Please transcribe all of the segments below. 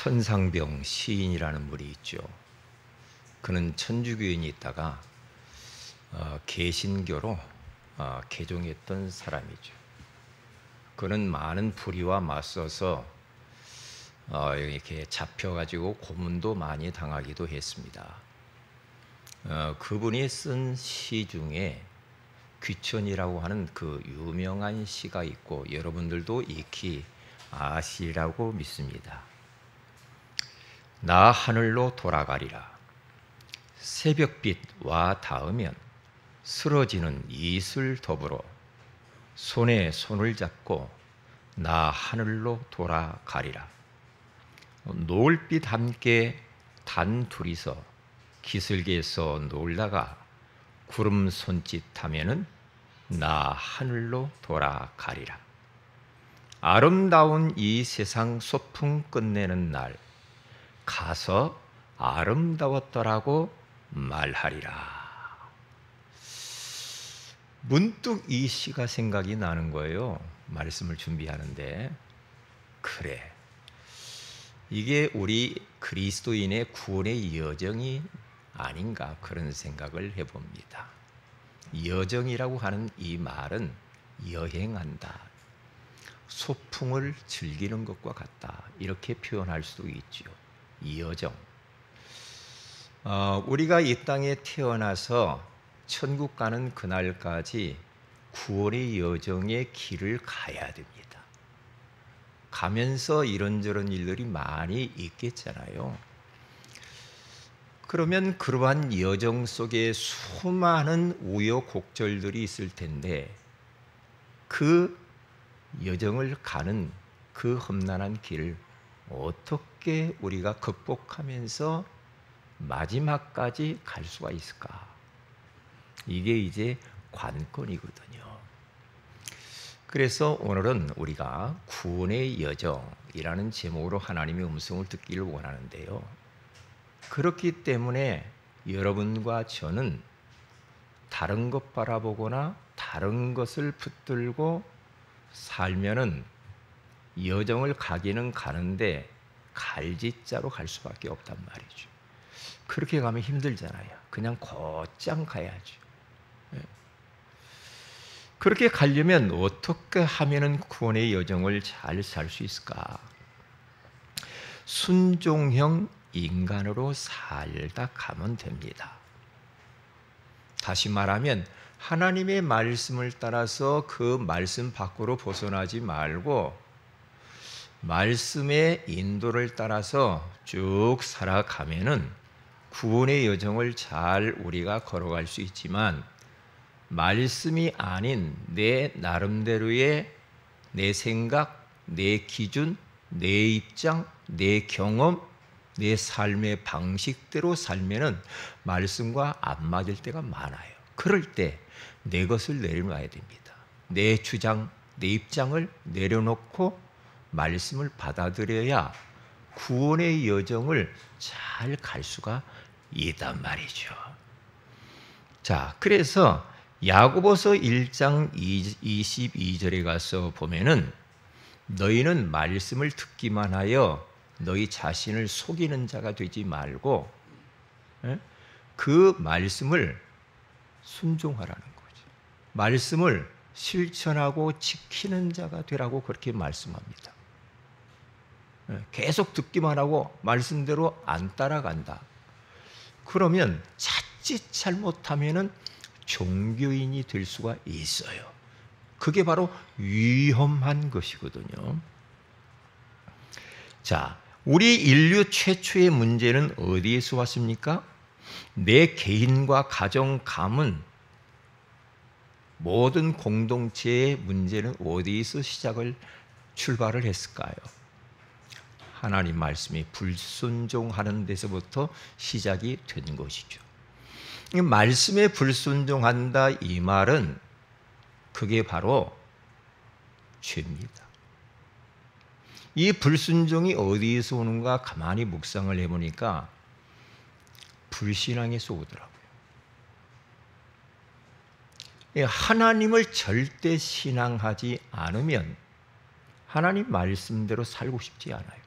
천상병 시인이라는 분이 있죠. 그는 천주교인이 있다가 개신교로 개종했던 사람이죠. 그는 많은 불의와 맞서서 이렇게 잡혀가지고 고문도 많이 당하기도 했습니다. 그분이 쓴 시 중에 귀천이라고 하는 그 유명한 시가 있고 여러분들도 익히 아시라고 믿습니다. 나 하늘로 돌아가리라. 새벽빛 와 닿으면 쓰러지는 이슬 더불어 손에 손을 잡고 나 하늘로 돌아가리라. 노을빛 함께 단 둘이서 기슭에서 놀다가 구름 손짓하면은 나 하늘로 돌아가리라. 아름다운 이 세상 소풍 끝내는 날 가서 아름다웠더라고 말하리라. 문득 이 시가 생각이 나는 거예요. 말씀을 준비하는데, 그래, 이게 우리 그리스도인의 구원의 여정이 아닌가 그런 생각을 해봅니다. 여정이라고 하는 이 말은 여행한다, 소풍을 즐기는 것과 같다, 이렇게 표현할 수도 있죠. 여정. 우리가 이 땅에 태어나서 천국 가는 그날까지 구원의 여정의 길을 가야 됩니다. 가면서 이런저런 일들이 많이 있겠잖아요. 그러면 그러한 여정 속에 수많은 우여곡절들이 있을 텐데 그 여정을 가는 그 험난한 길을 어떻게 우리가 극복하면서 마지막까지 갈 수가 있을까? 이게 이제 관건이거든요. 그래서 오늘은 우리가 구원의 여정이라는 제목으로 하나님의 음성을 듣기를 원하는데요. 그렇기 때문에 여러분과 저는 다른 것 바라보거나 다른 것을 붙들고 살면은 여정을 가기는 가는데 갈짓자로 갈 수밖에 없단 말이죠. 그렇게 가면 힘들잖아요. 그냥 곧장 가야죠. 그렇게 가려면 어떻게 하면은 구원의 여정을 잘 살 수 있을까? 순종형 인간으로 살다 가면 됩니다. 다시 말하면 하나님의 말씀을 따라서 그 말씀 밖으로 벗어나지 말고 말씀의 인도를 따라서 쭉 살아가면은 구원의 여정을 잘 우리가 걸어갈 수 있지만 말씀이 아닌 내 나름대로의 내 생각, 내 기준, 내 입장, 내 경험, 내 삶의 방식대로 살면은 말씀과 안 맞을 때가 많아요. 그럴 때 내 것을 내려놔야 됩니다. 내 주장, 내 입장을 내려놓고 말씀을 받아들여야 구원의 여정을 잘 갈 수가 있단 말이죠. 자, 그래서 야고보서 1장 22절에 가서 보면은 너희는 말씀을 듣기만 하여 너희 자신을 속이는 자가 되지 말고 그 말씀을 순종하라는 거죠. 말씀을 실천하고 지키는 자가 되라고 그렇게 말씀합니다. 계속 듣기만 하고 말씀대로 안 따라간다. 그러면 자칫 잘못하면은 종교인이 될 수가 있어요. 그게 바로 위험한 것이거든요. 자, 우리 인류 최초의 문제는 어디에서 왔습니까? 내 개인과 가정, 가문, 모든 공동체의 문제는 어디에서 출발을 했을까요? 하나님 말씀에 불순종하는 데서부터 시작이 된 것이죠. 말씀에 불순종한다 이 말은 그게 바로 죄입니다. 이 불순종이 어디에서 오는가 가만히 묵상을 해보니까 불신앙에서 오더라고요. 하나님을 절대 신앙하지 않으면 하나님 말씀대로 살고 싶지 않아요.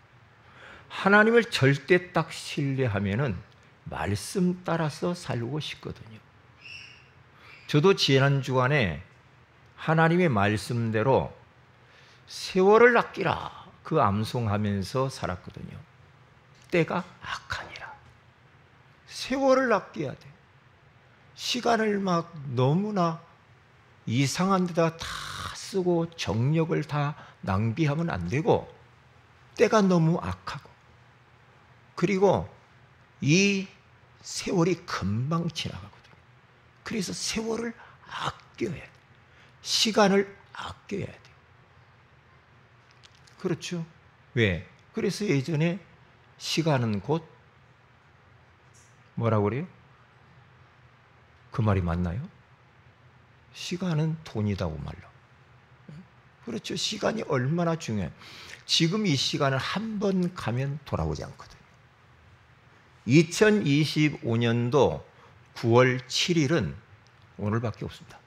하나님을 절대 딱 신뢰하면은 말씀 따라서 살고 싶거든요. 저도 지난 주간에 하나님의 말씀대로 세월을 아끼라 그 암송하면서 살았거든요. 때가 악하니라. 세월을 아껴야 돼. 시간을 막 너무나 이상한 데다 다 쓰고 정력을 다 낭비하면 안 되고, 때가 너무 악하고, 그리고 이 세월이 금방 지나가거든요. 그래서 세월을 아껴야 돼. 시간을 아껴야 돼. 그렇죠? 왜? 그래서 예전에 시간은 곧 뭐라고 그래요? 그 말이 맞나요? 시간은 돈이다고 말로. 그렇죠. 시간이 얼마나 중요해요. 지금 이 시간을 한 번 가면 돌아오지 않거든요. 2025년도 9월 7일은 오늘밖에 없습니다.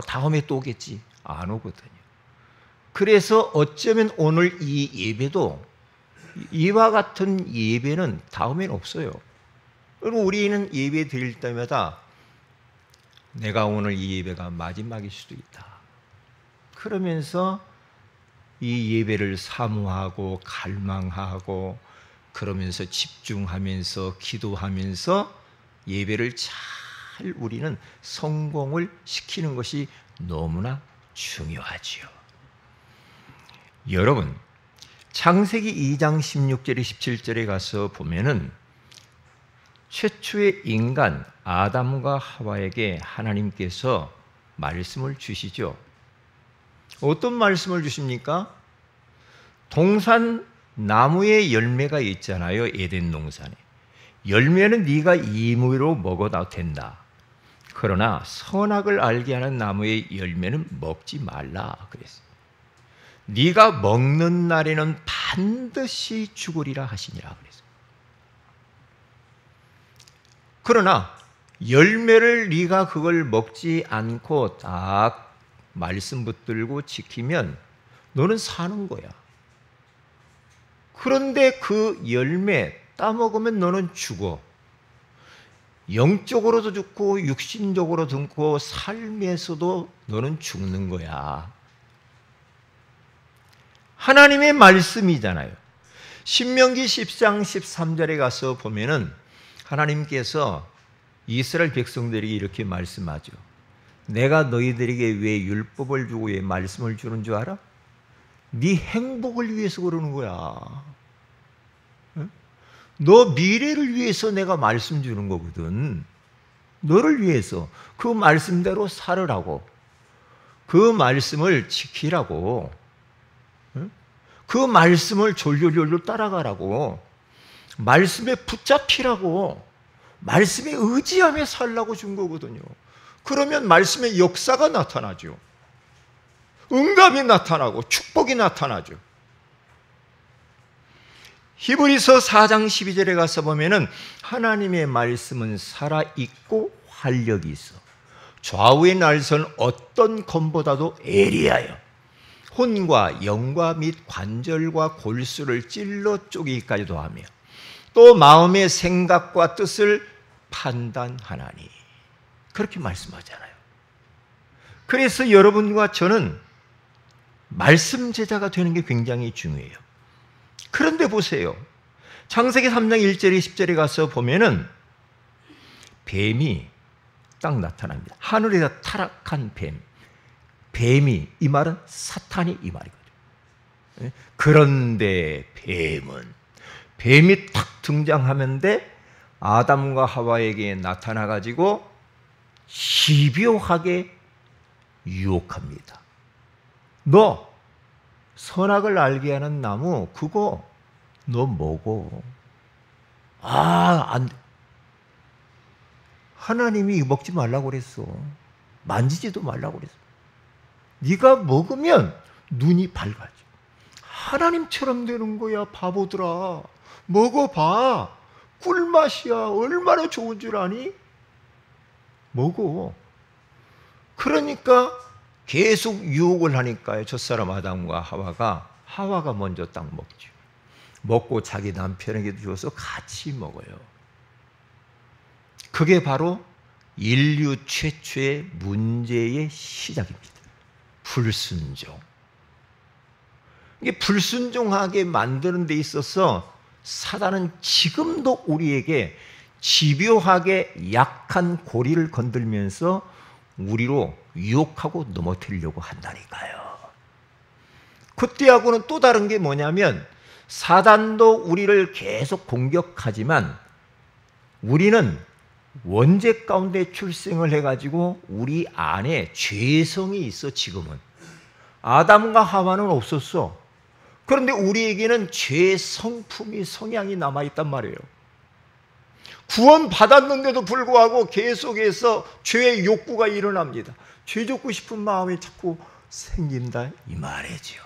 다음에 또 오겠지. 안 오거든요. 그래서 어쩌면 오늘 이 예배도 이와 같은 예배는 다음엔 없어요. 그리고 우리는 예배 드릴 때마다 내가 오늘 이 예배가 마지막일 수도 있다. 그러면서 이 예배를 사모하고 갈망하고 그러면서 집중하면서 기도하면서 예배를 잘 우리는 성공을 시키는 것이 너무나 중요하지요. 여러분, 창세기 2장 16절에 17절에 가서 보면은 최초의 인간 아담과 하와에게 하나님께서 말씀을 주시죠. 어떤 말씀을 주십니까? 동산 나무의 열매가 있잖아요. 에덴 동산에. 열매는 네가 임의로 먹어도 된다. 그러나 선악을 알게 하는 나무의 열매는 먹지 말라 그랬어요. 네가 먹는 날에는 반드시 죽으리라 하시니라 그랬어요. 그러나 열매를 네가 그걸 먹지 않고 딱 말씀 붙들고 지키면 너는 사는 거야. 그런데 그 열매 따먹으면 너는 죽어. 영적으로도 죽고 육신적으로도 죽고 삶에서도 너는 죽는 거야. 하나님의 말씀이잖아요. 신명기 10장 13절에 가서 보면은 하나님께서 이스라엘 백성들에게 이렇게 말씀하죠. 내가 너희들에게 왜 율법을 주고 왜 말씀을 주는 줄 알아? 네 행복을 위해서 그러는 거야. 너 미래를 위해서 내가 말씀 주는 거거든. 너를 위해서 그 말씀대로 살으라고, 그 말씀을 지키라고, 그 말씀을 졸졸졸졸 따라가라고, 말씀에 붙잡히라고, 말씀에 의지하며 살라고 준 거거든요. 그러면 말씀의 역사가 나타나죠. 응답이 나타나고 축복이 나타나죠. 히브리서 4장 12절에 가서 보면은 하나님의 말씀은 살아있고 활력이 있어 좌우의 날선 어떤 검보다도 예리하여 혼과 영과 및 관절과 골수를 찔러 쪼개기까지도 하며 또 마음의 생각과 뜻을 판단하나니, 그렇게 말씀하잖아요. 그래서 여러분과 저는 말씀 제자가 되는 게 굉장히 중요해요. 그런데 보세요. 창세기 3장 1절에 10절에 가서 보면은 뱀이 딱 나타납니다. 하늘에서 타락한 뱀. 뱀이, 이 말은 사탄이 이 말이거든요. 그런데 뱀이 탁 등장하는데 아담과 하와에게 나타나가지고 집요하게 유혹합니다. 너 선악을 알게 하는 나무 그거 너 먹어. 안 돼. 하나님이 먹지 말라고 그랬어. 만지지도 말라고 그랬어. 네가 먹으면 눈이 밝아져. 하나님처럼 되는 거야, 바보들아. 먹어봐. 꿀맛이야. 얼마나 좋은 줄 아니? 먹어. 그러니까 계속 유혹을 하니까요. 저 사람 아담과 하와가 먼저 딱 먹죠. 먹고 자기 남편에게도 줘서 같이 먹어요. 그게 바로 인류 최초의 문제의 시작입니다. 불순종. 이게 불순종하게 만드는 데 있어서 사단은 지금도 우리에게 집요하게 약한 고리를 건들면서 우리로 유혹하고 넘어뜨리려고 한다니까요. 그때하고는 또 다른 게 뭐냐면 사단도 우리를 계속 공격하지만 우리는 원죄 가운데 출생을 해가지고 우리 안에 죄성이 있어. 지금은 아담과 하와는 없었어. 그런데 우리에게는 죄 성품이 성향이 남아있단 말이에요. 구원 받았는데도 불구하고 계속해서 죄의 욕구가 일어납니다. 죄 짓고 싶은 마음이 자꾸 생긴다 이 말이죠.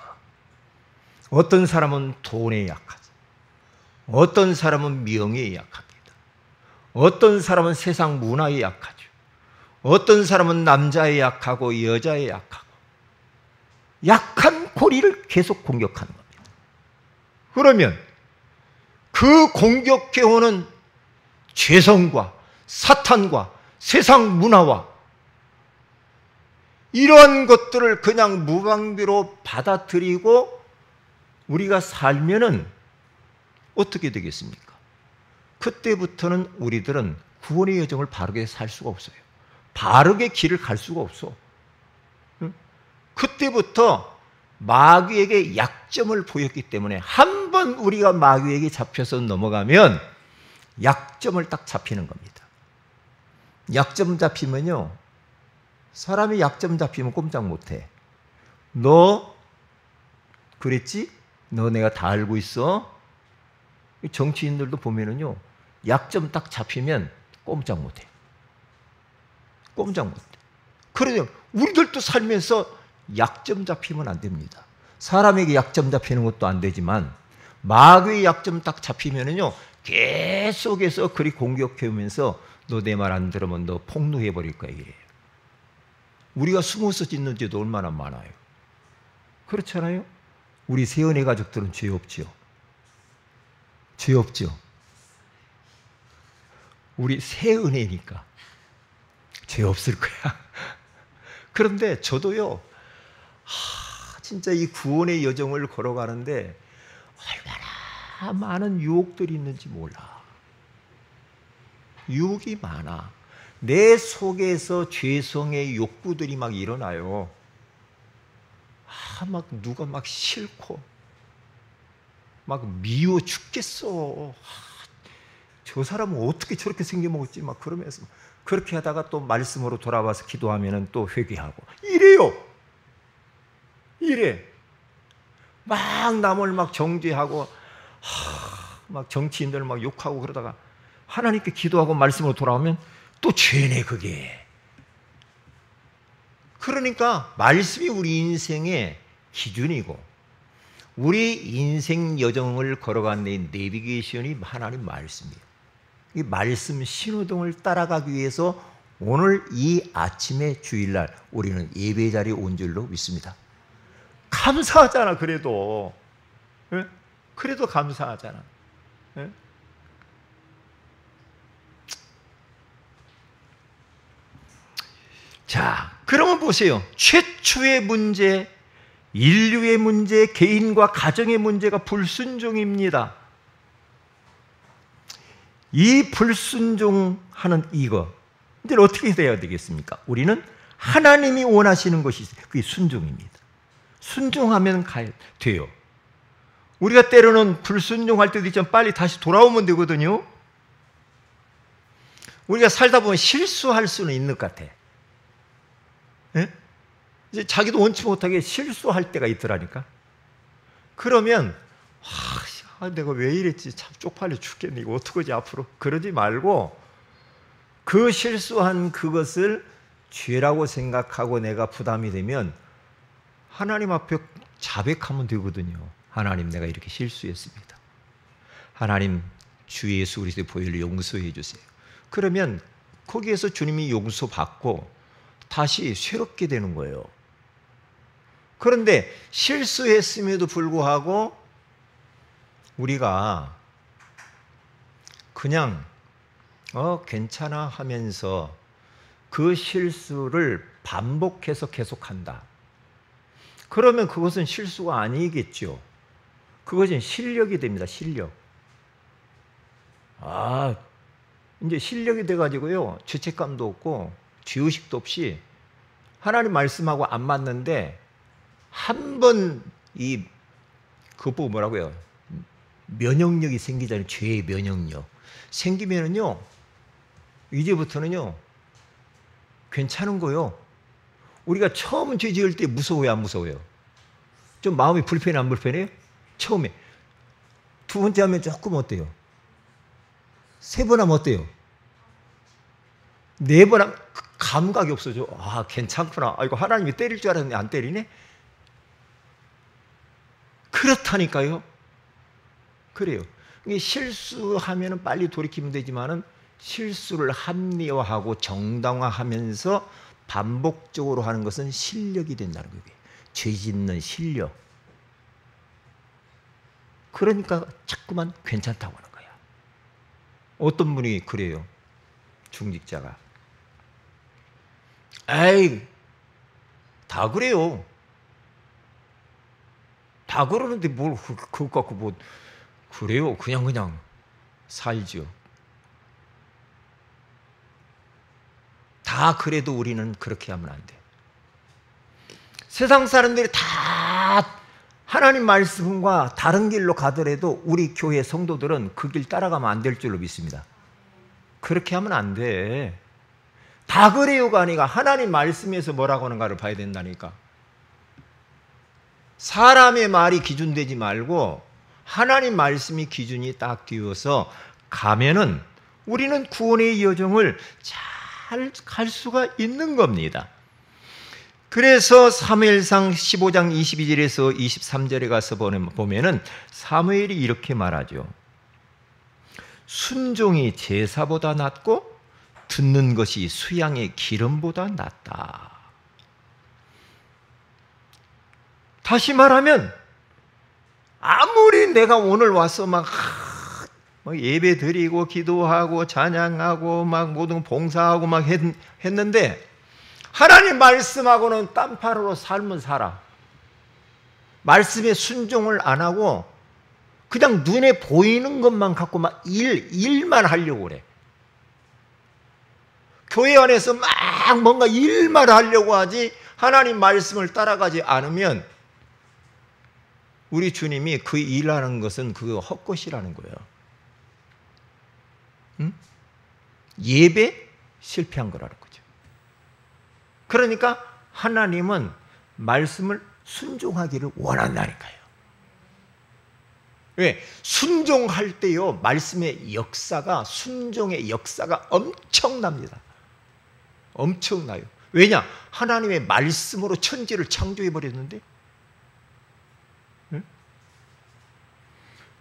어떤 사람은 돈에 약하죠. 어떤 사람은 명예에 약합니다. 어떤 사람은 세상 문화에 약하죠. 어떤 사람은 남자에 약하고 여자에 약하고 약한 고리를 계속 공격하는 겁니다. 그러면 그 공격해오는 죄성과 사탄과 세상 문화와 이러한 것들을 그냥 무방비로 받아들이고 우리가 살면은 어떻게 되겠습니까? 그때부터는 우리들은 구원의 여정을 바르게 살 수가 없어요. 바르게 길을 갈 수가 없어. 그때부터 마귀에게 약점을 보였기 때문에 한 번 우리가 마귀에게 잡혀서 넘어가면 약점을 딱 잡히는 겁니다. 약점 잡히면요, 사람이 약점 잡히면 꼼짝 못해. 너 그랬지? 너 내가 다 알고 있어? 정치인들도 보면은요, 약점 딱 잡히면 꼼짝 못해. 꼼짝 못해. 그래요. 우리들도 살면서 약점 잡히면 안 됩니다. 사람에게 약점 잡히는 것도 안 되지만 마귀의 약점 딱 잡히면은요, 계속해서 그리 공격해 오면서 너 내 말 안 들으면 너 폭로해 버릴 거야 이래요. 우리가 숨어서 짓는 죄도 얼마나 많아요. 그렇잖아요? 우리 세은혜 가족들은 죄 없지요. 죄 없죠. 우리 새은혜니까 죄 없을 거야. 그런데 저도요, 진짜 이 구원의 여정을 걸어가는데 얼마나 많은 유혹들이 있는지 몰라. 유혹이 많아. 내 속에서 죄성의 욕구들이 막 일어나요. 막 누가 막 싫고 막 미워 죽겠어. 저 사람은 어떻게 저렇게 생겨먹었지? 막 그러면서 그렇게 하다가 또 말씀으로 돌아와서 기도하면은 또 회개하고 이래요. 이래. 막 남을 막 정죄하고 막 정치인들 막 욕하고 그러다가 하나님께 기도하고 말씀으로 돌아오면 또 죄네 그게. 그러니까 말씀이 우리 인생의 기준이고 우리 인생 여정을 걸어가는 데 내비게이션이 하나님 말씀이에요. 이 말씀 신호등을 따라가기 위해서 오늘 이 아침에 주일날 우리는 예배 자리에 온 줄로 믿습니다. 감사하잖아. 그래도 네? 그래도 감사하잖아. 네? 자, 그러면 보세요. 최초의 문제, 인류의 문제, 개인과 가정의 문제가 불순종입니다. 이 불순종하는 이거 이제 어떻게 돼야 되겠습니까? 우리는 하나님이 원하시는 것이 그게 순종입니다. 순종하면 돼요. 우리가 때로는 불순종할 때도 있지만 빨리 다시 돌아오면 되거든요. 우리가 살다 보면 실수할 수는 있는 것 같아. 예? 이제 자기도 원치 못하게 실수할 때가 있더라니까. 그러면 내가 왜 이랬지? 참 쪽팔려 죽겠네. 이거 어떡하지 앞으로? 그러지 말고 그 실수한 그것을 죄라고 생각하고 내가 부담이 되면 하나님 앞에 자백하면 되거든요. 하나님, 내가 이렇게 실수했습니다. 하나님, 주 예수 그리스도의 보혈로 용서해 주세요. 그러면 거기에서 주님이 용서받고 다시 새롭게 되는 거예요. 그런데 실수했음에도 불구하고 우리가 그냥 괜찮아 하면서 그 실수를 반복해서 계속한다. 그러면 그것은 실수가 아니겠죠. 그것은 실력이 됩니다. 실력. 이제 실력이 돼가지고요, 죄책감도 없고 죄의식도 없이 하나님 말씀하고 안 맞는데 한 번 그거 보고 뭐라고요? 면역력이 생기잖아요. 죄의 면역력. 생기면은요, 이제부터는요, 괜찮은 거요. 우리가 처음 죄 지을 때 무서워요, 안 무서워요? 좀 마음이 불편해, 안 불편해요? 처음에. 두 번째 하면 조금 어때요? 세 번 하면 어때요? 네 번 하면 감각이 없어져. 괜찮구나. 이거 하나님이 때릴 줄 알았는데 안 때리네? 그렇다니까요. 그래요. 실수하면 빨리 돌이키면 되지만은 실수를 합리화하고 정당화하면서 반복적으로 하는 것은 실력이 된다는 거예요. 죄 짓는 실력. 그러니까 자꾸만 괜찮다고 하는 거야. 어떤 분이 그래요. 중직자가. 다 그래요. 다 그러는데 뭘 그거 갖고 뭐 그래요. 그냥 살죠. 다 그래도 우리는 그렇게 하면 안 돼. 세상 사람들이 다 하나님 말씀과 다른 길로 가더라도 우리 교회 성도들은 그 길 따라가면 안 될 줄로 믿습니다. 그렇게 하면 안 돼. 다 그래요가 아니라 하나님 말씀에서 뭐라고 하는가를 봐야 된다니까. 사람의 말이 기준되지 말고 하나님 말씀이 기준이 딱 되어서 가면은 우리는 구원의 여정을 잘 갈 수가 있는 겁니다. 그래서 사무엘상 15장 22절에서 23절에 가서 보면은 사무엘이 이렇게 말하죠. 순종이 제사보다 낫고 듣는 것이 수양의 기름보다 낫다. 다시 말하면 아무리 내가 오늘 와서 막 예배 드리고 기도하고 찬양하고 막 모든 봉사하고 막 했는데 하나님 말씀하고는 딴파로 삶은 살아. 말씀에 순종을 안 하고 그냥 눈에 보이는 것만 갖고 막 일만 하려고 그래. 교회 안에서 막 뭔가 일만 하려고 하지 하나님 말씀을 따라가지 않으면 우리 주님이 그 일하는 것은 그거 헛것이라는 거예요. 응? 예배 실패한 거라는 거죠. 그러니까 하나님은 말씀을 순종하기를 원한다니까요. 왜? 순종할 때요, 말씀의 역사가, 순종의 역사가 엄청납니다. 엄청나요. 왜냐? 하나님의 말씀으로 천지를 창조해 버렸는데. 응?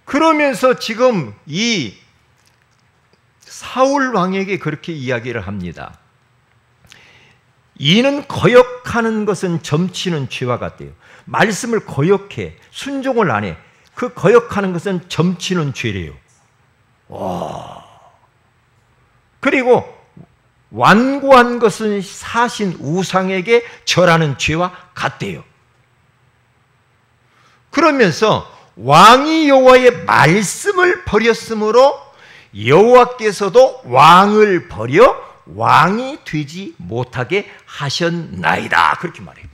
그러면서 지금 이 사울 왕에게 그렇게 이야기를 합니다. 이는 거역하는 것은 점치는 죄와 같대요. 말씀을 거역해, 순종을 안 해. 그 거역하는 것은 점치는 죄래요. 와. 그리고 완고한 것은 사신 우상에게 절하는 죄와 같대요. 그러면서 왕이 여호와의 말씀을 버렸으므로 여호와께서도 왕을 버려 왕이 되지 못하게 하셨나이다. 그렇게 말해요.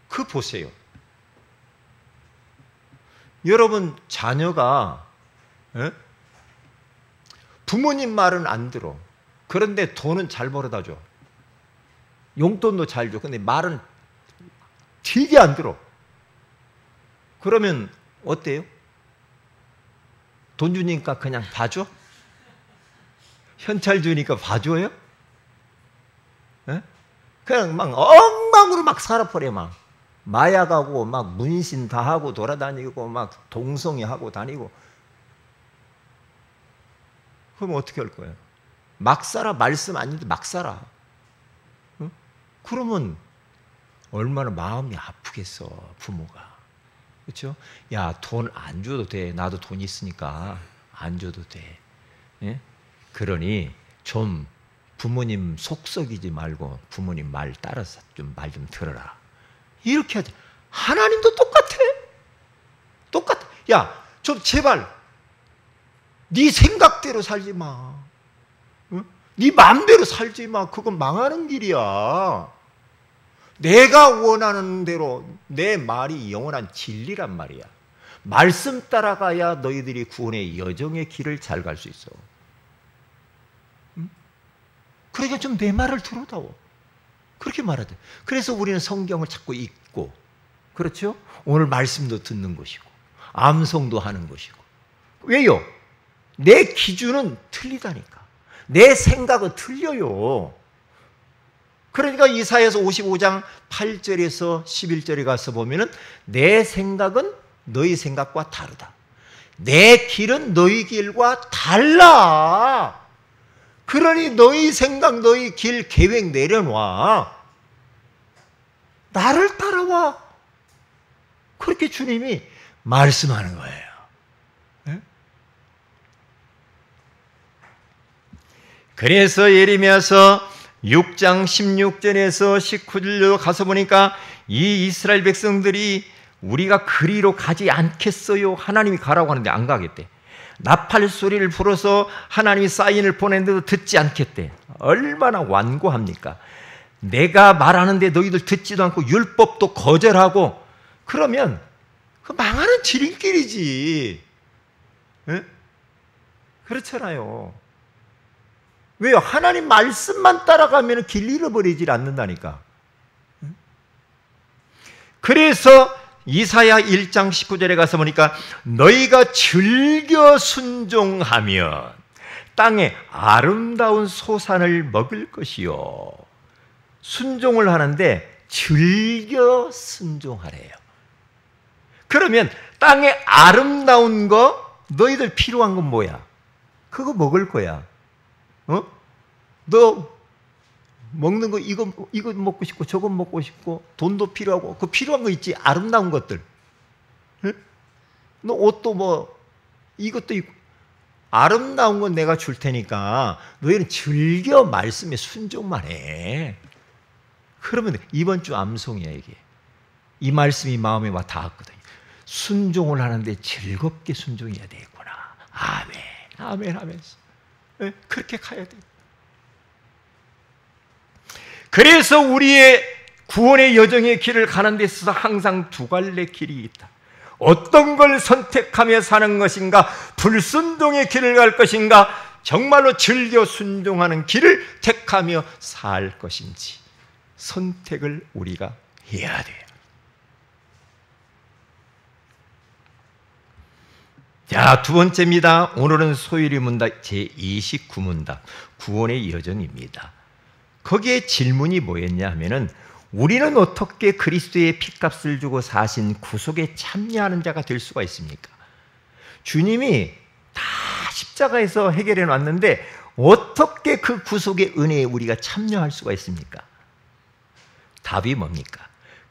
그 보세요. 여러분 자녀가 부모님 말은 안 들어. 그런데 돈은 잘 벌어다 줘. 용돈도 잘 줘. 근데 말은 되게 안 들어. 그러면 어때요? 돈 주니까 그냥 봐줘? 현찰 주니까 봐줘요? 그냥 막 엉망으로 막 살아버려. 막 마약하고 막 문신 다 하고 돌아다니고 막 동성애하고 다니고. 그럼 어떻게 할 거예요? 막 살아. 말씀 아닌데 막 살아. 그러면 얼마나 마음이 아프겠어, 부모가. 그렇죠? 야, 돈 안 줘도 돼. 나도 돈 있으니까 안 줘도 돼. 예? 그러니 좀 부모님 속 썩이지 말고 부모님 말 따라서 말 좀 들어라. 이렇게 하자. 하나님도 똑같아. 똑같아. 야, 좀 제발 네 생각대로 살지 마. 응? 네 마음대로 살지 마. 그건 망하는 길이야. 내가 원하는 대로 내 말이 영원한 진리란 말이야. 말씀 따라가야 너희들이 구원의 여정의 길을 잘 갈 수 있어. 응? 그러니까 좀 내 말을 들어다오. 그렇게 말하대. 그래서 우리는 성경을 자꾸 읽고, 그렇죠? 오늘 말씀도 듣는 것이고 암송도 하는 것이고. 왜요? 내 기준은 틀리다니까. 내 생각은 틀려요. 그러니까 이사야서 55장 8절에서 11절에 가서 보면은 내 생각은 너희 생각과 다르다. 내 길은 너희 길과 달라. 그러니 너희 생각, 너희 길 계획 내려놔. 나를 따라와. 그렇게 주님이 말씀하는 거예요. 네? 그래서 예레미야서 6장 16절에서 19절로 가서 보니까 이 이스라엘 백성들이 우리가 그리로 가지 않겠어요. 하나님이 가라고 하는데 안 가겠대. 나팔 소리를 불어서 하나님이 사인을 보냈는데도 듣지 않겠대. 얼마나 완고합니까? 내가 말하는데 너희들 듣지도 않고 율법도 거절하고 그러면 그 망하는 지름길이지. 에? 그렇잖아요. 왜요? 하나님 말씀만 따라가면 길 잃어버리질 않는다니까. 그래서 이사야 1장 19절에 가서 보니까 너희가 즐겨 순종하면 땅에 아름다운 소산을 먹을 것이요. 순종을 하는데 즐겨 순종하래요. 그러면 땅에 아름다운 거, 너희들 필요한 건 뭐야? 그거 먹을 거야. 너 먹는 거 이거 먹고 싶고 저거 먹고 싶고 돈도 필요하고 그 필요한 거 있지. 아름다운 것들. 너 옷도 뭐 이것도 있고 아름다운 건 내가 줄 테니까 너희는 즐겨 말씀에 순종만 해. 그러면 이번 주 암송이야 이게. 이 말씀이 마음에 와 닿았거든요. 순종을 하는데 즐겁게 순종해야 되겠구나. 아멘. 아멘 하면서 그렇게 가야 돼. 그래서 우리의 구원의 여정의 길을 가는 데 있어서 항상 두 갈래 길이 있다. 어떤 걸 선택하며 사는 것인가? 불순종의 길을 갈 것인가? 정말로 즐겨 순종하는 길을 택하며 살 것인지 선택을 우리가 해야 돼요. 자, 두 번째입니다. 오늘은 소율이 문답 제29문답 구원의 여정입니다. 거기에 질문이 뭐였냐 하면은 우리는 어떻게 그리스도의 피값을 주고 사신 구속에 참여하는 자가 될 수가 있습니까? 주님이 다 십자가에서 해결해 놨는데 어떻게 그 구속의 은혜에 우리가 참여할 수가 있습니까? 답이 뭡니까?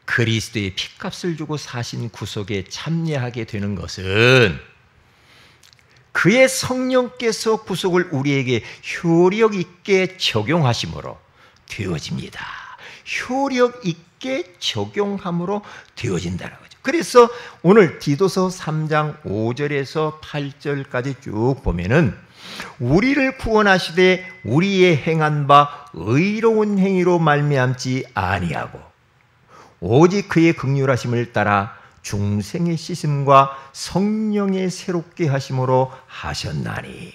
그리스도의 피값을 주고 사신 구속에 참여하게 되는 것은 그의 성령께서 구속을 우리에게 효력 있게 적용하심으로 되어집니다. 효력 있게 적용함으로 되어진다는 거죠. 그래서 오늘 디도서 3장 5절에서 8절까지 쭉 보면은 우리를 구원하시되 우리의 행한 바 의로운 행위로 말미암지 아니하고 오직 그의 긍휼하심을 따라 중생의 씻음과 성령의 새롭게 하심으로 하셨나니.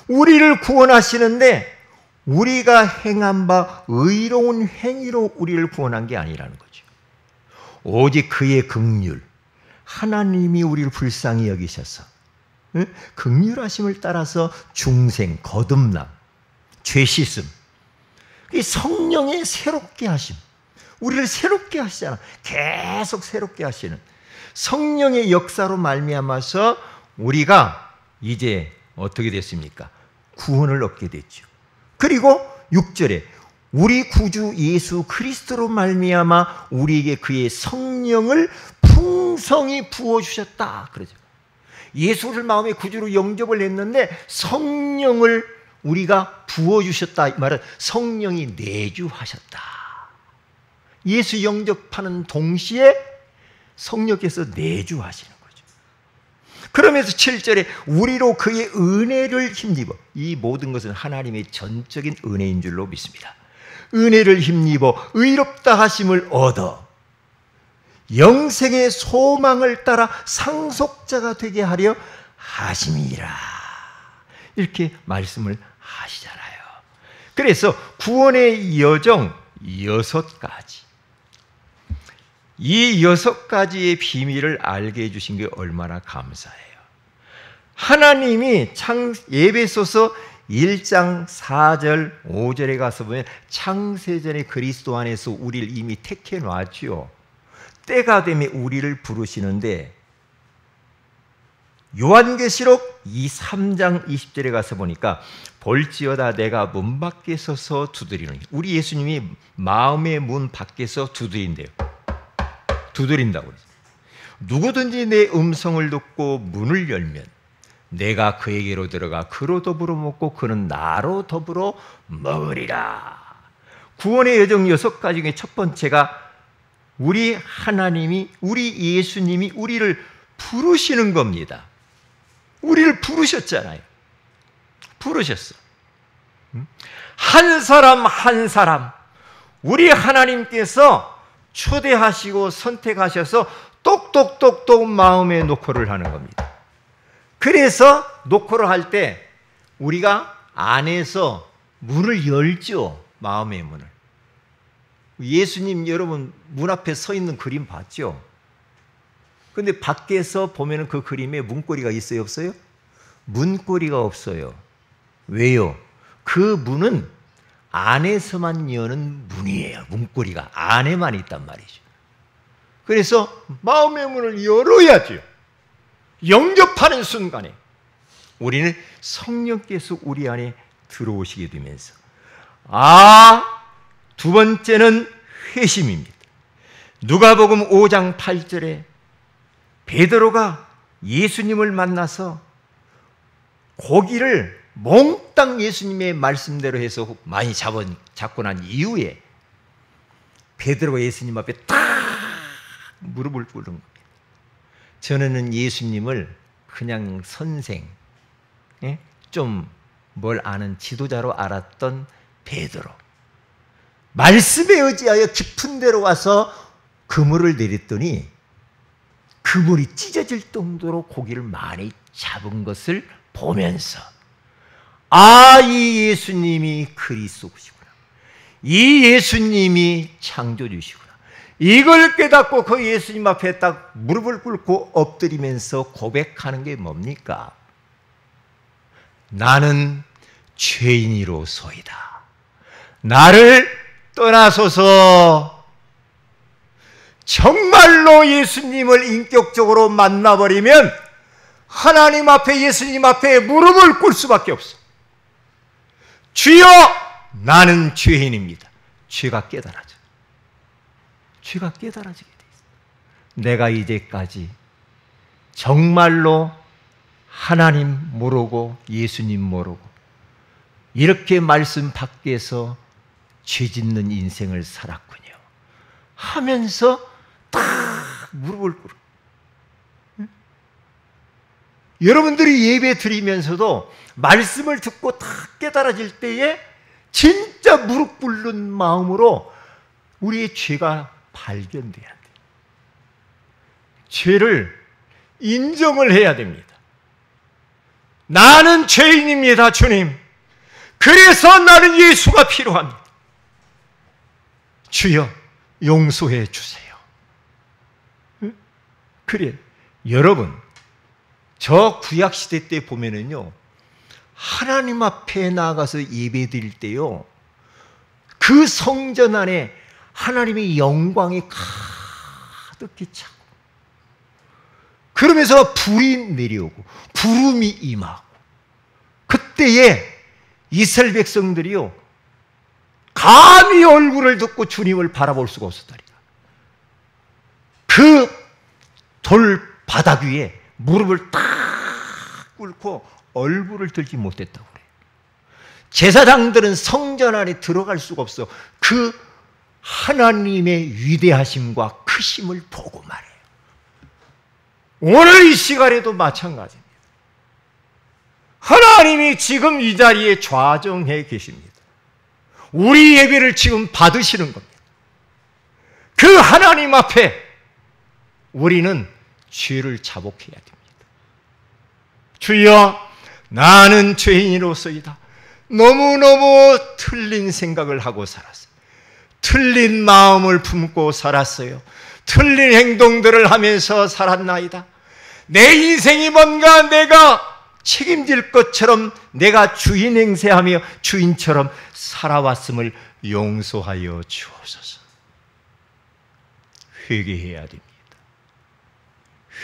우리를 구원하시는데 우리가 행한 바 의로운 행위로 우리를 구원한 게 아니라는 거죠. 오직 그의 긍휼, 하나님이 우리를 불쌍히 여기셔서 긍휼하심을 따라서 중생, 거듭남, 죄 씻음, 이 성령의 새롭게 하심, 우리를 새롭게 하시잖아. 계속 새롭게 하시는 성령의 역사로 말미암아서 우리가 이제 어떻게 됐습니까? 구원을 얻게 됐죠. 그리고 6절에 우리 구주 예수 그리스도로 말미암아 우리에게 그의 성령을 풍성히 부어주셨다 그러죠. 예수를 마음의 구주로 영접을 했는데 성령을 우리가 부어주셨다. 이 말은 성령이 내주하셨다. 예수 영접하는 동시에 성령께서 내주하시는 거죠. 그러면서 7절에 우리로 그의 은혜를 힘입어, 이 모든 것은 하나님의 전적인 은혜인 줄로 믿습니다. 은혜를 힘입어 의롭다 하심을 얻어 영생의 소망을 따라 상속자가 되게 하려 하심이라. 이렇게 말씀을 하시잖아요. 그래서 구원의 여정 6가지. 이 6가지의 비밀을 알게 해주신 게 얼마나 감사해요. 하나님이 에베소서 1장 4절 5절에 가서 보면 창세전에 그리스도 안에서 우리를 이미 택해 놨지요. 때가 되면 우리를 부르시는데 요한계시록 3장 20절에 가서 보니까 볼지어다 내가 문 밖에 서서 두드리노니, 우리 예수님이 마음의 문 밖에서 두드린대요. 두드린다고 그러죠. 누구든지 내 음성을 듣고 문을 열면 내가 그에게로 들어가 그로 더불어 먹고 그는 나로 더불어 먹으리라. 구원의 여정 6가지 중에 첫 번째가 우리 하나님이, 우리 예수님이 우리를 부르시는 겁니다. 우리를 부르셨잖아요. 부르셨어. 한 사람 한 사람 우리 하나님께서 초대하시고 선택하셔서 똑똑똑똑 마음에 녹호를 하는 겁니다. 그래서 녹호를 할 때 우리가 안에서 문을 열죠. 마음의 문을. 예수님 여러분 문 앞에 서 있는 그림 봤죠? 근데 밖에서 보면 그 그림에 문고리가 있어요, 없어요? 문고리가 없어요. 왜요? 그 문은 안에서만 여는 문이에요. 문고리가 안에만 있단 말이죠. 그래서 마음의 문을 열어야죠. 영접하는 순간에 우리는 성령께서 우리 안에 들어오시게 되면서, 두 번째는 회심입니다. 누가복음 5장 8절에 베드로가 예수님을 만나서 고기를 몽땅 예수님의 말씀대로 해서 많이 잡고 난 이후에 베드로가 예수님 앞에 딱 무릎을 꿇는 겁니다. 저는 예수님을 그냥 선생, 좀 뭘 아는 지도자로 알았던 베드로, 말씀에 의지하여 깊은 데로 와서 그물을 내렸더니 그물이 찢어질 정도로 고기를 많이 잡은 것을 보면서 이 예수님이 그리스도시구나, 이 예수님이 창조주시구나, 이걸 깨닫고 그 예수님 앞에 딱 무릎을 꿇고 엎드리면서 고백하는 게 뭡니까? 나는 죄인이로소이다. 나를 떠나소서. 정말로 예수님을 인격적으로 만나버리면 하나님 앞에, 예수님 앞에 무릎을 꿇을 수밖에 없어. 주여, 나는 죄인입니다. 죄가 깨달아져. 죄가 깨달아지게 돼 있어. 내가 이제까지 정말로 하나님 모르고 예수님 모르고 이렇게 말씀 밖에서 죄 짓는 인생을 살았군요 하면서 딱 무릎을 꿇어. 여러분들이 예배 드리면서도 말씀을 듣고 딱 깨달아질 때에 진짜 무릎 꿇는 마음으로 우리의 죄가 발견돼야 돼. 죄를 인정을 해야 됩니다. 나는 죄인입니다, 주님. 그래서 나는 예수가 필요합니다. 주여, 용서해 주세요. 그래, 여러분, 저 구약시대 때 보면은요, 하나님 앞에 나가서 예배 드릴 때요, 그 성전 안에 하나님의 영광이 가득히 차고, 그러면서 불이 내려오고 구름이 임하고, 그때에 이스라엘 백성들이요 감히 얼굴을 듣고 주님을 바라볼 수가 없었다니까. 그 돌 바닥 위에 무릎을 딱 꿇고 얼굴을 들지 못했다고 그래요. 제사장들은 성전 안에 들어갈 수가 없어. 그 하나님의 위대하심과 크심을 보고 말해요. 오늘 이 시간에도 마찬가지입니다. 하나님이 지금 이 자리에 좌정해 계십니다. 우리 예배를 지금 받으시는 겁니다. 그 하나님 앞에 우리는 죄를 자복해야 됩니다. 주여, 나는 죄인으로서이다. 너무너무 틀린 생각을 하고 살았어요. 틀린 마음을 품고 살았어요. 틀린 행동들을 하면서 살았나이다. 내 인생이 뭔가 내가 책임질 것처럼 내가 주인 행세하며 주인처럼 살아왔음을 용서하여 주옵소서. 회개해야 됩니다.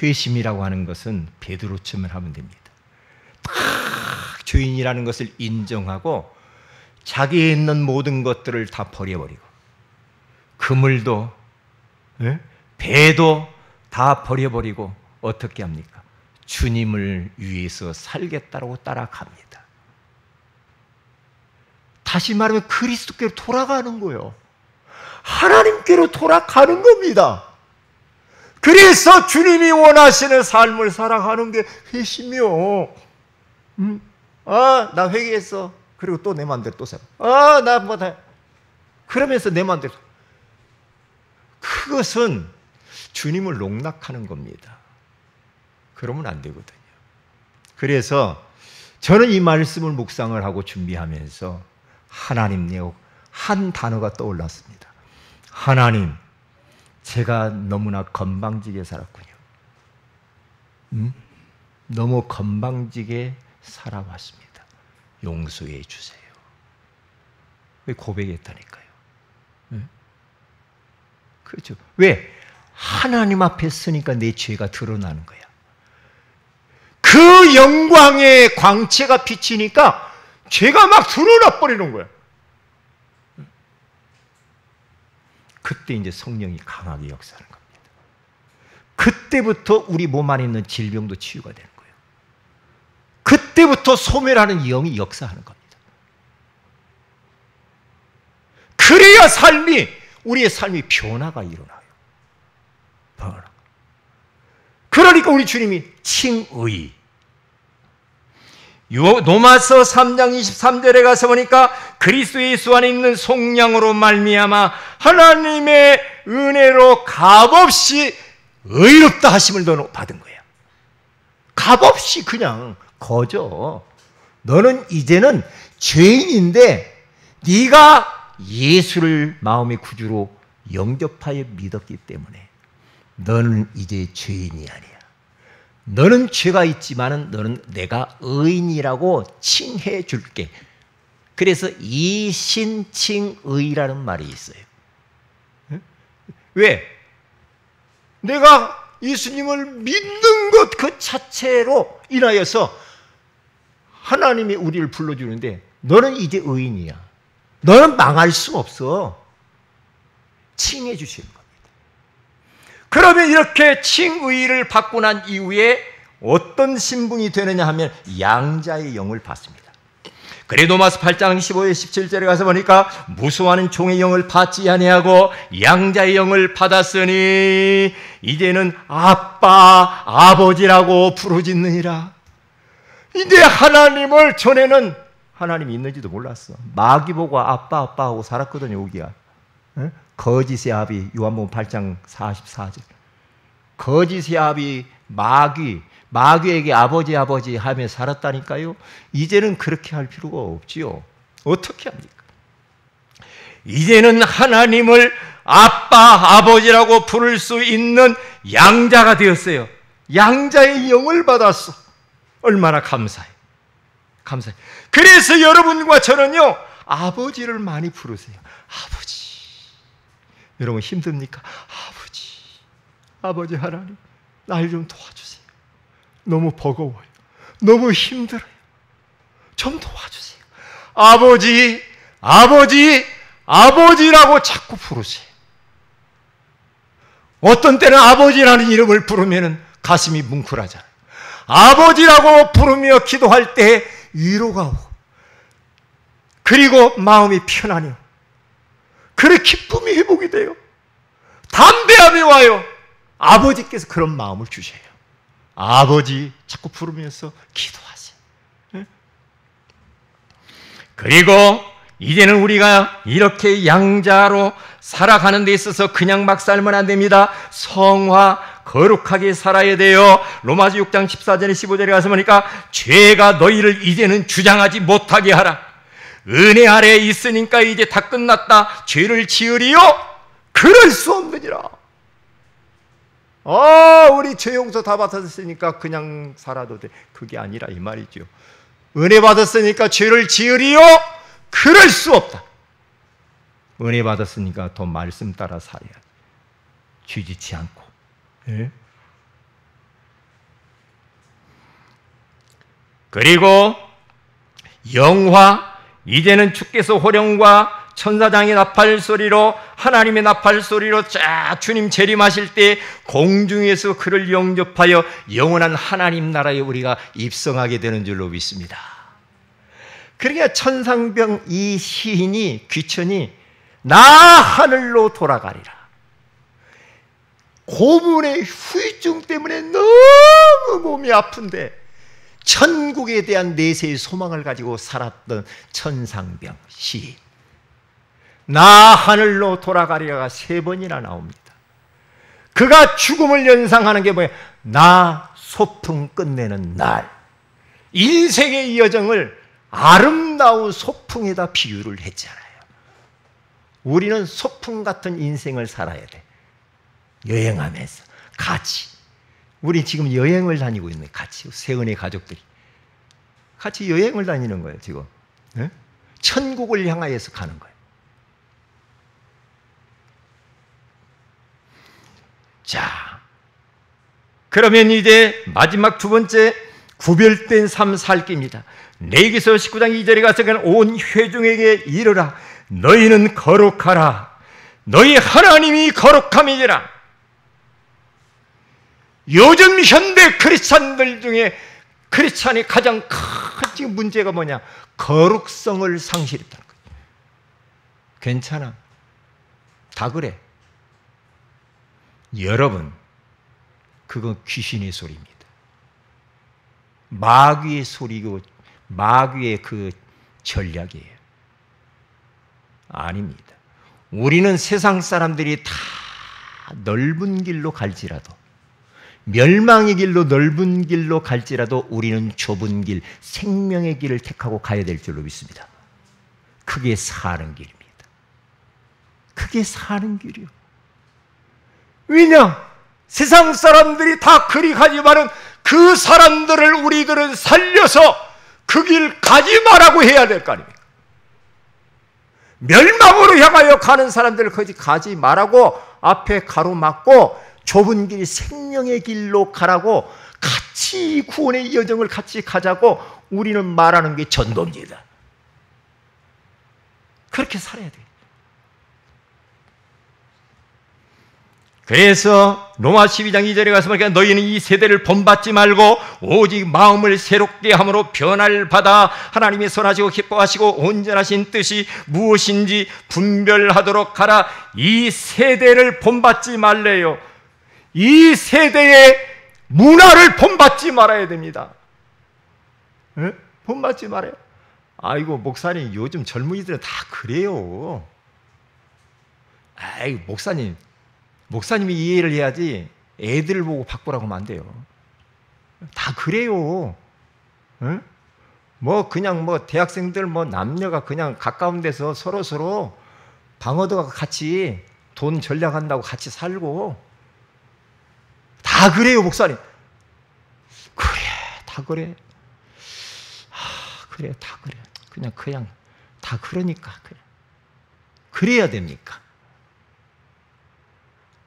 회심이라고 하는 것은 베드로처럼 하면 됩니다. 딱 주인이라는 것을 인정하고 자기에 있는 모든 것들을 다 버려버리고 그물도 배도 다 버려버리고 어떻게 합니까? 주님을 위해서 살겠다고 따라갑니다. 다시 말하면 그리스도께로 돌아가는 거예요. 하나님께로 돌아가는 겁니다. 그래서 주님이 원하시는 삶을 살아가는 게 회심이요. 나 회개했어. 그리고 또 내 마음대로 또 살아. 나 뭐다. 그러면서 내 마음대로. 그것은 주님을 농락하는 겁니다. 그러면 안 되거든요. 그래서 저는 이 말씀을 묵상을 하고 준비하면서 하나님 한 단어가 떠올랐습니다. 하나님, 제가 너무나 건방지게 살았군요. 너무 건방지게 살아왔습니다. 용서해 주세요. 고백했다니까요. 그렇죠. 왜? 하나님 앞에 서니까 내 죄가 드러나는 거야. 그 영광의 광채가 비치니까 죄가 막 드러나 버리는 거야. 그때 이제 성령이 강하게 역사하는 겁니다. 그때부터 우리 몸 안에 있는 질병도 치유가 되는 거예요. 그때부터 소멸하는 영이 역사하는 겁니다. 그래야 우리의 삶이 변화가 일어나요. 변화. 그러니까 우리 주님이 칭의. 로마서 3장 23절에 가서 보니까 그리스도 예수 안에 있는 속량으로 말미암아 하나님의 은혜로 값없이 의롭다 하심을 너는 받은 거야. 값없이 그냥 거저. 너는 이제는 죄인인데 네가 예수를 마음의 구주로 영접하여 믿었기 때문에 너는 이제 죄인이 아니야. 너는 죄가 있지만은 너는 내가 의인이라고 칭해 줄게. 그래서 이신칭의라는 말이 있어요. 왜? 내가 예수님을 믿는 것 그 자체로 인하여서 하나님이 우리를 불러주는데 너는 이제 의인이야. 너는 망할 수 없어. 칭해 주시는 겁니다. 그러면 이렇게 칭의를 받고 난 이후에 어떤 신분이 되느냐 하면 양자의 영을 받습니다. 그래 로마서 8장 15절 17절에 가서 보니까 무수하는 종의 영을 받지 아니하고 양자의 영을 받았으니 이제는 아빠 아버지라고 부르짖느니라. 이제 하나님을 전에는 하나님이 있는지도 몰랐어. 마귀 보고 아빠 하고 살았거든요. 오기야. 거짓의 아비 요한복음 8장 44절. 거짓의 아비 마귀에게 아버지 하며 살았다니까요. 이제는 그렇게 할 필요가 없지요. 어떻게 합니까? 이제는 하나님을 아빠 아버지라고 부를 수 있는 양자가 되었어요. 양자의 영을 받았어. 얼마나 감사해. 그래서 여러분과 저는요 아버지를 많이 부르세요. 아버지. 여러분 힘듭니까? 아버지 하나님 날 좀 도와주세요. 너무 버거워요. 너무 힘들어요. 좀 도와주세요. 아버지라고 자꾸 부르세요. 어떤 때는 아버지라는 이름을 부르면 가슴이 뭉클하잖아요. 아버지라고 부르며 기도할 때 위로가 오고, 그리고 마음이 편하네요. 그래 기쁨이 회복이 돼요. 담대함이 와요. 아버지께서 그런 마음을 주셔요. 아버지 자꾸 부르면서 기도하세요. 그리고 이제는 우리가 이렇게 양자로 살아가는 데 있어서 그냥 막 살면 안 됩니다. 성화, 거룩하게 살아야 돼요. 로마서 6장 14절에 15절에 가서 보니까 죄가 너희를 이제는 주장하지 못하게 하라. 은혜 아래에 있으니까 이제 다 끝났다. 죄를 지으리요? 그럴 수 없느니라. 우리 죄 용서 다 받았으니까 그냥 살아도 돼. 그게 아니라 이 말이죠. 은혜 받았으니까 죄를 지으리요? 그럴 수 없다. 은혜 받았으니까 더 말씀 따라 살아야 돼. 쥐지치 않고. 예? 그리고 영화, 이제는 주께서 호령과 천사장의 나팔 소리로, 하나님의 나팔 소리로 쫙 주님 재림하실 때 공중에서 그를 영접하여 영원한 하나님 나라에 우리가 입성하게 되는 줄로 믿습니다. 그러니까 천상병 이 시인이, 귀천이 나 하늘로 돌아가리라. 고문의 후유증 때문에 너무 몸이 아픈데 천국에 대한 내세의 소망을 가지고 살았던 천상병 시인. 나 하늘로 돌아가리라가 3번이나 나옵니다. 그가 죽음을 연상하는 게 뭐예요? 나 소풍 끝내는 날. 인생의 여정을 아름다운 소풍에다 비유를 했잖아요. 우리는 소풍 같은 인생을 살아야 돼. 여행하면서 같이. 우리 지금 여행을 다니고 있는, 같이 세은의 가족들이 같이 여행을 다니는 거예요. 지금 천국을 향하여서 가는 거예요. 자, 그러면 이제 마지막 2번째 구별된 삶 살기입니다. 레위기서 19장 2절에 가서 온 회중에게 이르라. 너희는 거룩하라. 너희 하나님이 거룩함이니라. 요즘 현대 크리스찬들 중에 크리스찬이 가장 큰 문제가 뭐냐? 거룩성을 상실했다는 거예요. 괜찮아. 다 그래. 여러분, 그건 귀신의 소리입니다. 마귀의 소리고 마귀의 그 전략이에요. 아닙니다. 우리는 세상 사람들이 다 넓은 길로 갈지라도, 멸망의 길로 넓은 길로 갈지라도 우리는 좁은 길, 생명의 길을 택하고 가야 될 줄로 믿습니다. 그게 사는 길입니다. 그게 사는 길이요. 왜냐? 세상 사람들이 다 그리 가지만은 그 사람들을 우리들은 살려서 그 길 가지 마라고 해야 될 거 아닙니까? 멸망으로 향하여 가는 사람들을 거기 가지 마라고 앞에 가로막고 좁은 길, 생명의 길로 가라고, 같이 구원의 여정을 같이 가자고 우리는 말하는 게 전도입니다. 그렇게 살아야 돼요. 그래서 로마 12장 2절에 가서 보니까 너희는 이 세대를 본받지 말고 오직 마음을 새롭게 함으로 변화를 받아 하나님의 선하시고 기뻐하시고 온전하신 뜻이 무엇인지 분별하도록 하라. 이 세대를 본받지 말래요. 이 세대의 문화를 본받지 말아야 됩니다. 에? 본받지 말아요. 아이고 목사님, 요즘 젊은이들은 다 그래요. 아이 목사님이 이해를 해야지 애들을 보고 바꾸라고 하면 안 돼요. 다 그래요. 응? 그냥 대학생들 남녀가 그냥 가까운 데서 서로 방어도가 같이 돈 전략한다고 같이 살고 다 그래요, 목사님. 그래, 다 그래. 그래, 다 그래. 그냥 다 그러니까 그래. 그래야 됩니까?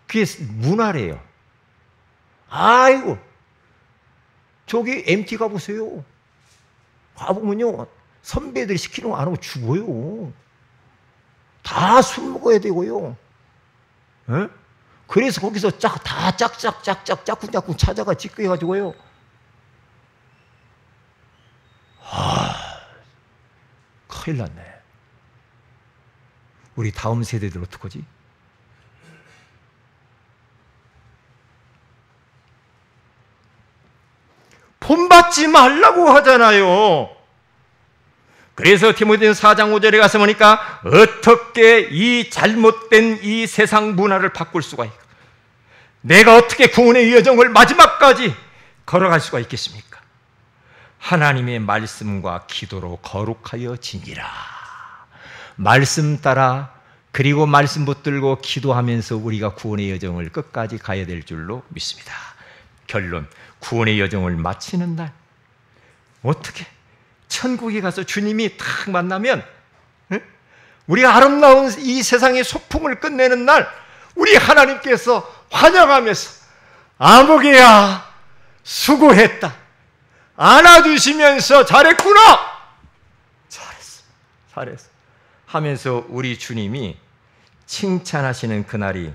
그게 문화래요. 아이고, 저기 MT 가보세요. 가보면요, 선배들이 시키는 거 안 하고 죽어요. 다 술 먹어야 되고요. 에? 그래서 거기서 다 짝짝짝짝짝꿍짝꿍 찾아가 찌끄해가지고요. 큰일 났네. 우리 다음 세대들 어떡하지? 본받지 말라고 하잖아요. 그래서 디모데전서 4장 5절에 가서 보니까 어떻게 이 잘못된 이 세상 문화를 바꿀 수가 있고 내가 어떻게 구원의 여정을 마지막까지 걸어갈 수가 있겠습니까? 하나님의 말씀과 기도로 거룩하여 지니라. 말씀 따라 그리고 말씀 붙들고 기도하면서 우리가 구원의 여정을 끝까지 가야 될 줄로 믿습니다. 결론, 구원의 여정을 마치는 날 어떻게 천국에 가서 주님이 딱 만나면 우리가 아름다운 이 세상의 소풍을 끝내는 날 우리 하나님께서 환영하면서 아무개야 수고했다, 안아주시면서 잘했구나, 잘했어 하면서 우리 주님이 칭찬하시는 그날이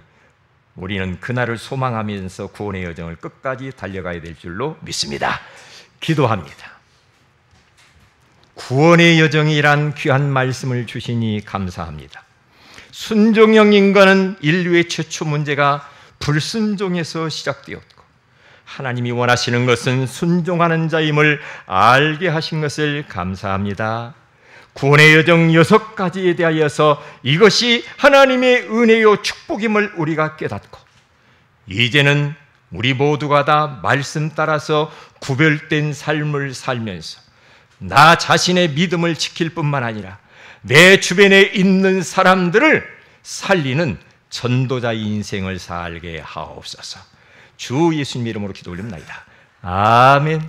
우리는 그날을 소망하면서 구원의 여정을 끝까지 달려가야 될 줄로 믿습니다. 기도합니다. 구원의 여정이란 귀한 말씀을 주시니 감사합니다. 순종형 인간은 인류의 최초 문제가 불순종에서 시작되었고 하나님이 원하시는 것은 순종하는 자임을 알게 하신 것을 감사합니다. 구원의 여정 6가지에 대하여서 이것이 하나님의 은혜요 축복임을 우리가 깨닫고 이제는 우리 모두가 다 말씀 따라서 구별된 삶을 살면서 나 자신의 믿음을 지킬 뿐만 아니라 내 주변에 있는 사람들을 살리는 전도자의 인생을 살게 하옵소서. 주 예수님 이름으로 기도 올립니다. 아멘.